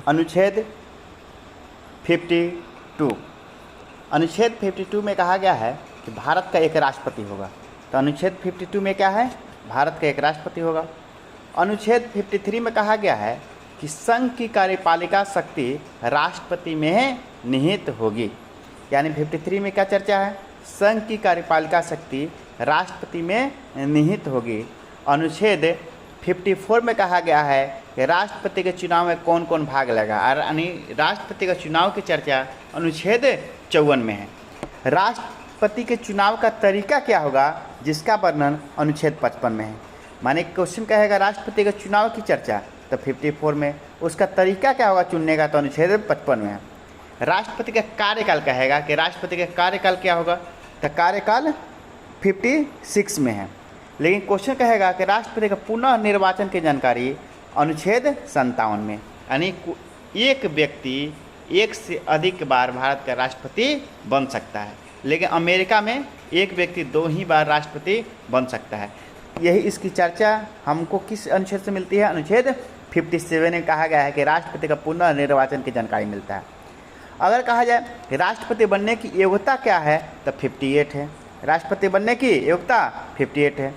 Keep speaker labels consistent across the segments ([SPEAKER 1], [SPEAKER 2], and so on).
[SPEAKER 1] अनुच्छेद 52। अनुच्छेद 52 में कहा गया है कि भारत का एक राष्ट्रपति होगा। तो अनुच्छेद 52 में क्या है? भारत का एक राष्ट्रपति होगा। अनुच्छेद 53 में कहा गया है कि संघ की कार्यपालिका शक्ति राष्ट्रपति में निहित होगी। यानी 53 में क्या चर्चा है? संघ की कार्यपालिका शक्ति राष्ट्रपति में निहित होगी। अनुच्छेद 54 में कहा गया है कि राष्ट्रपति के चुनाव में कौन कौन भाग लेगा, और यानी राष्ट्रपति के चुनाव की चर्चा अनुच्छेद 54 में है। राष्ट्रपति के चुनाव का तरीका क्या होगा, जिसका वर्णन अनुच्छेद 55 में है। माने क्वेश्चन कहेगा राष्ट्रपति के चुनाव की चर्चा, तो 54 में। उसका तरीका क्या होगा चुनने का, तो अनुच्छेद 55 में है। राष्ट्रपति का कार्यकाल कहेगा कि राष्ट्रपति का कार्यकाल क्या होगा, तो कार्यकाल 56 में है। लेकिन क्वेश्चन कहेगा कि राष्ट्रपति का पुनः निर्वाचन की जानकारी अनुच्छेद 57 में। यानी एक व्यक्ति एक से अधिक बार भारत का राष्ट्रपति बन सकता है, लेकिन अमेरिका में एक व्यक्ति 2 ही बार राष्ट्रपति बन सकता है। यही इसकी चर्चा हमको किस अनुच्छेद से मिलती है? अनुच्छेद 57 में कहा गया है कि राष्ट्रपति का पुनः निर्वाचन की जानकारी मिलता है। अगर कहा जाए कि राष्ट्रपति बनने की योग्यता क्या है, तो 58 है। राष्ट्रपति बनने की योग्यता 58 है।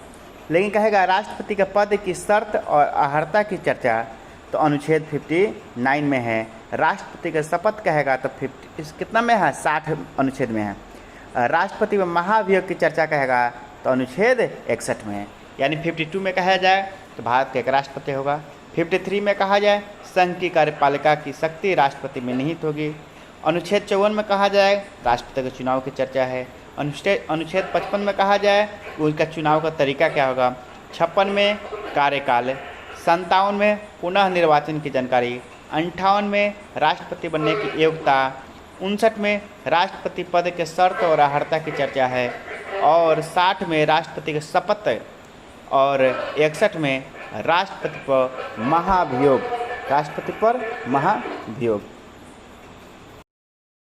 [SPEAKER 1] लेकिन कहेगा राष्ट्रपति के पद की शर्त और अर्हता की चर्चा, तो अनुच्छेद 59 में है। राष्ट्रपति का शपथ कहेगा तो कितना में है? 60 अनुच्छेद में है। राष्ट्रपति में महाभियोग की चर्चा कहेगा तो अनुच्छेद 61 में है। यानी 52 में कहा जाए तो भारत का एक राष्ट्रपति होगा। 53 में कहा जाए संघ की कार्यपालिका की शक्ति राष्ट्रपति में निहित होगी। अनुच्छेद 54 में कहा जाए राष्ट्रपति के चुनाव की चर्चा है। अनुच्छेद 55 में कहा जाए उनका चुनाव का तरीका क्या होगा। 56 में कार्यकाल, 57 में पुनः निर्वाचन की जानकारी, 58 में राष्ट्रपति बनने की योग्यता, 59 में राष्ट्रपति पद के शर्त और अर्हता की चर्चा है, और 60 में राष्ट्रपति के शपथ, और 61 में राष्ट्रपति पर महाभियोग।